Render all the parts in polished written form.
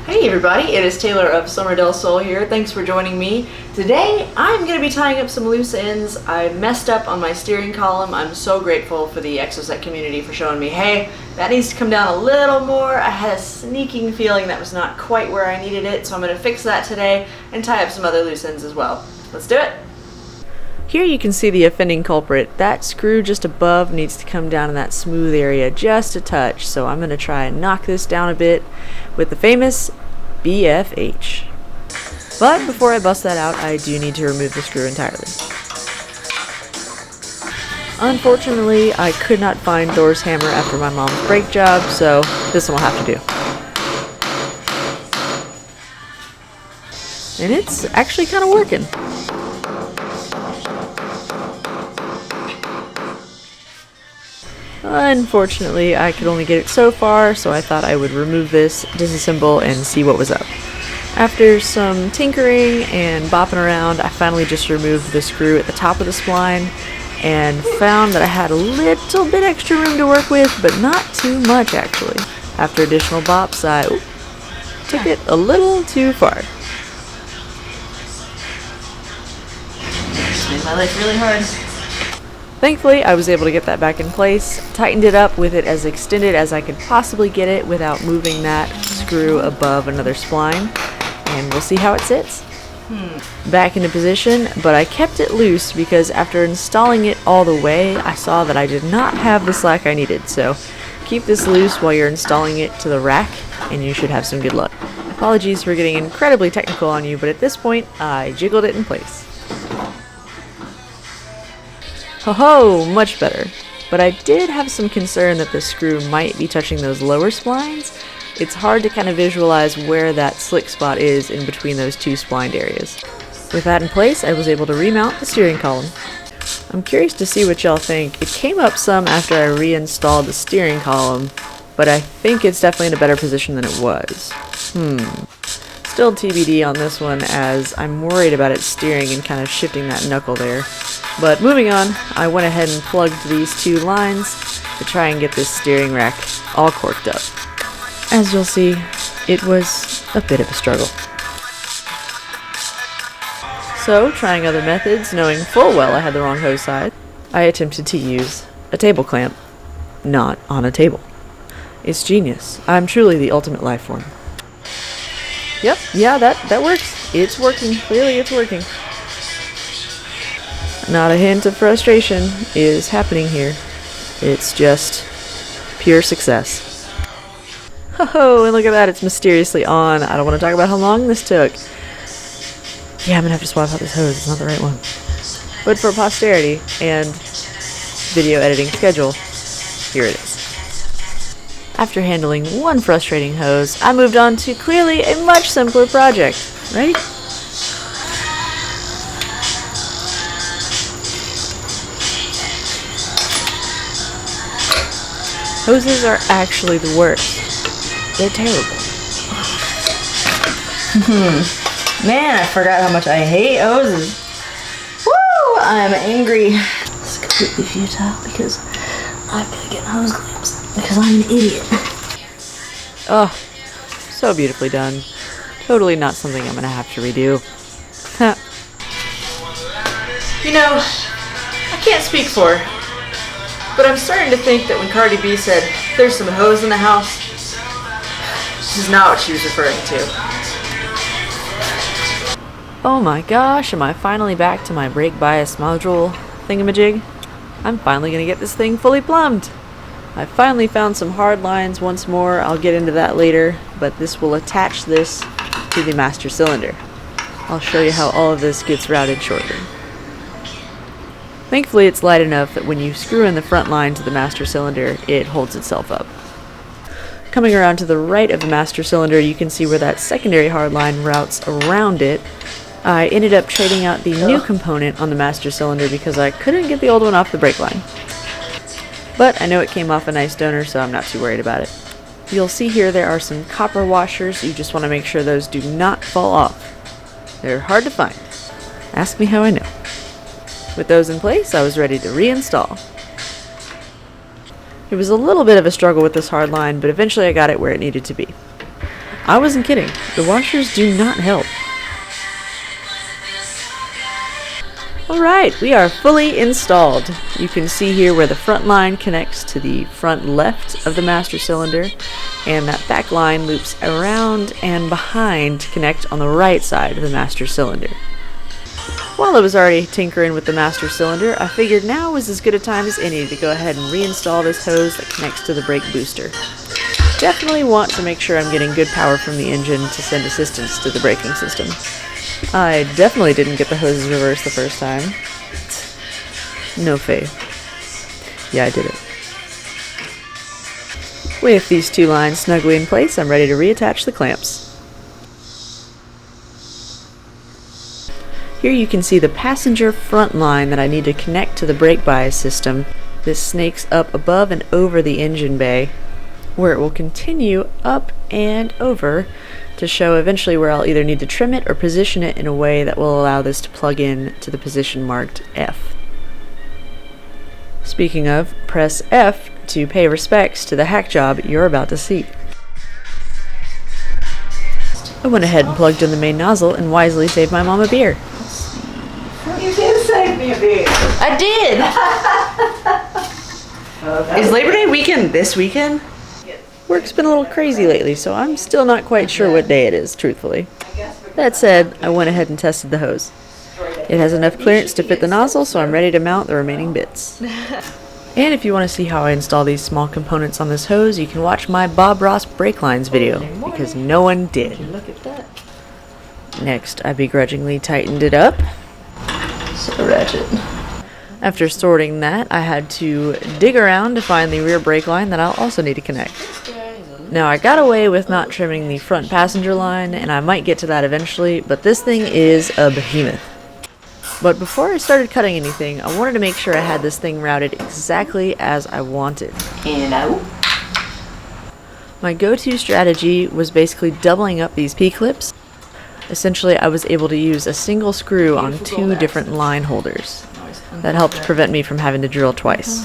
Hey everybody, it is Taylor of Summer Del Sol here. Thanks for joining me. Today I'm going to be tying up some loose ends. I messed up on my steering column. I'm so grateful for the Exocet community for showing me, hey, that needs to come down a little more. I had a sneaking feeling that was not quite where I needed it, so I'm going to fix that today and tie up some other loose ends as well. Let's do it! Here you can see the offending culprit. That screw just above needs to come down in that smooth area just a touch, so I'm going to try and knock this down a bit with the famous BFH. But before I bust that out, I do need to remove the screw entirely. Unfortunately, I could not find Thor's hammer after my mom's brake job, so this one will have to do. And it's actually kind of working. Unfortunately, I could only get it so far, so I thought I would remove this, disassemble, and see what was up. After some tinkering and bopping around, I finally just removed the screw at the top of the spline and found that I had a little bit extra room to work with, but not too much actually. After additional bops, I took it a little too far. This made my life really hard. Thankfully, I was able to get that back in place, tightened it up with it as extended as I could possibly get it without moving that screw above another spline, and we'll see how it sits. Back into position, but I kept it loose because after installing it all the way, I saw that I did not have the slack I needed, so keep this loose while you're installing it to the rack, and you should have some good luck. Apologies for getting incredibly technical on you, but at this point, I jiggled it in place. Ho-ho! Much better. But I did have some concern that the screw might be touching those lower splines. It's hard to kind of visualize where that slick spot is in between those two splined areas. With that in place, I was able to remount the steering column. I'm curious to see what y'all think. It came up some after I reinstalled the steering column, but I think it's definitely in a better position than it was. Still TBD on this one, as I'm worried about it steering and kind of shifting that knuckle there. But moving on, I went ahead and plugged these two lines to try and get this steering rack all corked up. As you'll see, it was a bit of a struggle. So, trying other methods, knowing full well I had the wrong hose side, I attempted to use a table clamp, not on a table. It's genius. I'm truly the ultimate life form. Yep, yeah, that works. It's working. Clearly it's working. Not a hint of frustration is happening here. It's just pure success. Ho-ho, and look at that, it's mysteriously on. I don't want to talk about how long this took. Yeah, I'm gonna have to swap out this hose, it's not the right one. But for posterity and video editing schedule, here it is. After handling one frustrating hose, I moved on to clearly a much simpler project, right? Hoses are actually the worst. They're terrible. Man, I forgot how much I hate hoses. Woo! I'm angry. It's completely futile because I've got to get hose clamps because I'm an idiot. Oh, so beautifully done. Totally not something I'm gonna have to redo. You know, I can't speak for her, but I'm starting to think that when Cardi B said, "There's some hose in the house," this is not what she was referring to. Oh my gosh, am I finally back to my brake bias module thingamajig? I'm finally gonna get this thing fully plumbed. I finally found some hard lines once more. I'll get into that later, but this will attach this to the master cylinder. I'll show you how all of this gets routed shortly. Thankfully, it's light enough that when you screw in the front line to the master cylinder, it holds itself up. Coming around to the right of the master cylinder, you can see where that secondary hard line routes around it. I ended up trading out the new component on the master cylinder because I couldn't get the old one off the brake line. But I know it came off a nice donor, so I'm not too worried about it. You'll see here there are some copper washers. You just want to make sure those do not fall off. They're hard to find. Ask me how I know. With those in place, I was ready to reinstall. It was a little bit of a struggle with this hard line, but eventually I got it where it needed to be. I wasn't kidding. The washers do not help. Alright, we are fully installed. You can see here where the front line connects to the front left of the master cylinder, and that back line loops around and behind to connect on the right side of the master cylinder. While I was already tinkering with the master cylinder, I figured now was as good a time as any to go ahead and reinstall this hose that connects to the brake booster. Definitely want to make sure I'm getting good power from the engine to send assistance to the braking system. I definitely didn't get the hoses reversed the first time. No faith. Yeah, I did it. With these two lines snugly in place, I'm ready to reattach the clamps. Here you can see the passenger front line that I need to connect to the brake bias system. This snakes up above and over the engine bay, where it will continue up and over to show eventually where I'll either need to trim it or position it in a way that will allow this to plug in to the position marked F. Speaking of, press F to pay respects to the hack job you're about to see. I went ahead and plugged in the main nozzle and wisely saved my mom a beer. You did save me a beer. I did! Is Labor Day weekend this weekend? Work's been a little crazy lately, so I'm still not quite sure what day it is, truthfully. That said, I went ahead and tested the hose. It has enough clearance to fit the nozzle, so I'm ready to mount the remaining bits. And if you want to see how I install these small components on this hose, you can watch my Bob Ross brake lines video, because no one did. Look at that. Next, I begrudgingly tightened it up. So ratchet. After sorting that, I had to dig around to find the rear brake line that I'll also need to connect. Now, I got away with not trimming the front passenger line, and I might get to that eventually, but this thing is a behemoth. But before I started cutting anything, I wanted to make sure I had this thing routed exactly as I wanted. My go-to strategy was basically doubling up these P-clips. Essentially, I was able to use a single screw on two different line holders. That helped prevent me from having to drill twice,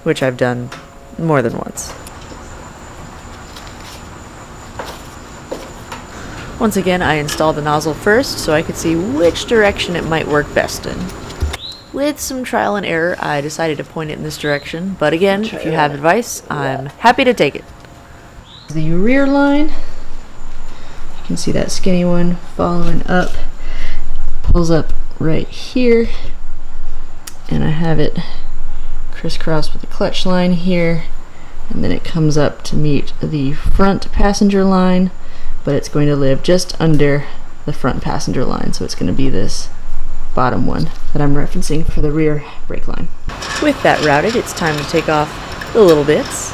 which I've done more than once. Once again, I installed the nozzle first so I could see which direction it might work best in. With some trial and error, I decided to point it in this direction, but again, if you have advice, I'm happy to take it. The rear line, you can see that skinny one following up, pulls up right here. And I have it crisscrossed with the clutch line here, and then it comes up to meet the front passenger line, but it's going to live just under the front passenger line, so it's going to be this bottom one that I'm referencing for the rear brake line. With that routed, it's time to take off the little bits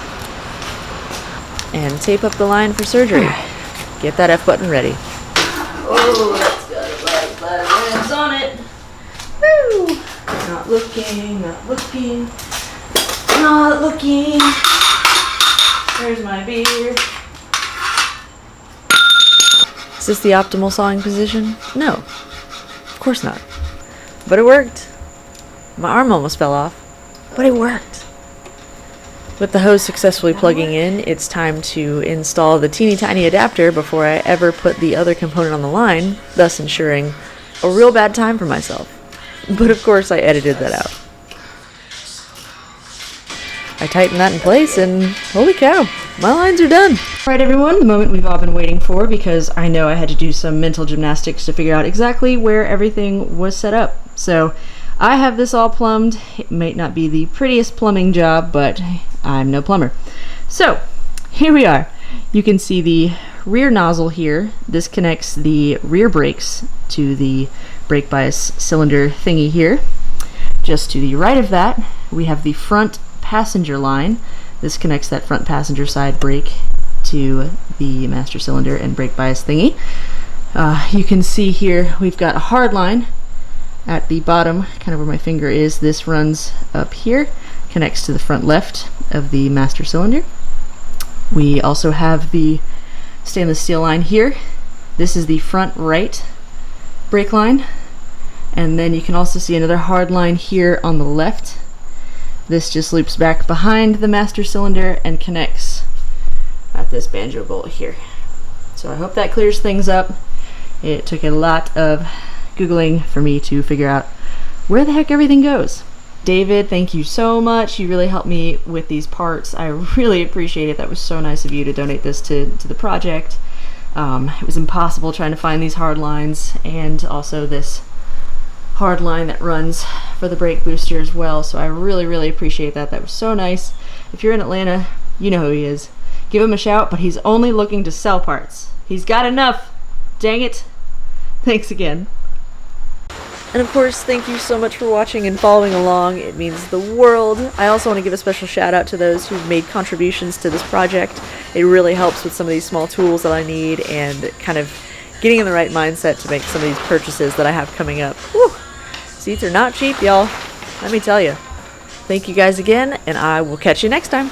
and tape up the line for surgery. Get that F button ready. Oh, that's got a lot of rims on it. Woo! Not looking, not looking, not looking. There's my beer. Is this the optimal sawing position? No, of course not. But it worked. My arm almost fell off, but it worked. With the hose successfully plugging in, it's time to install the teeny tiny adapter before I ever put the other component on the line, thus ensuring a real bad time for myself. But of course I edited that out. I tightened that in place and holy cow, my lines are done. Alright everyone, the moment we've all been waiting for, because I know I had to do some mental gymnastics to figure out exactly where everything was set up. So I have this all plumbed. It might not be the prettiest plumbing job, but I'm no plumber. So here we are. You can see the rear nozzle here. This connects the rear brakes to the brake bias cylinder thingy here. Just to the right of that, we have the front passenger line. This connects that front passenger side brake to the master cylinder and brake bias thingy. You can see here we've got a hard line at the bottom, kind of where my finger is. This runs up here, connects to the front left of the master cylinder. We also have the stainless steel line here. This is the front right brake line, and then you can also see another hard line here on the left. This just loops back behind the master cylinder and connects at this banjo bolt here. So I hope that clears things up. It took a lot of Googling for me to figure out where the heck everything goes. David, thank you so much. You really helped me with these parts. I really appreciate it. That was so nice of you to donate this to the project. It was impossible trying to find these hard lines, and also this hard line that runs for the brake booster as well. So I really, really appreciate that. That was so nice. If you're in Atlanta, you know who he is. Give him a shout, but he's only looking to sell parts. He's got enough. Dang it. Thanks again. And of course, thank you so much for watching and following along. It means the world. I also want to give a special shout out to those who've made contributions to this project. It really helps with some of these small tools that I need and kind of getting in the right mindset to make some of these purchases that I have coming up. Whew. Seats are not cheap, y'all. Let me tell you. Thank you guys again, and I will catch you next time.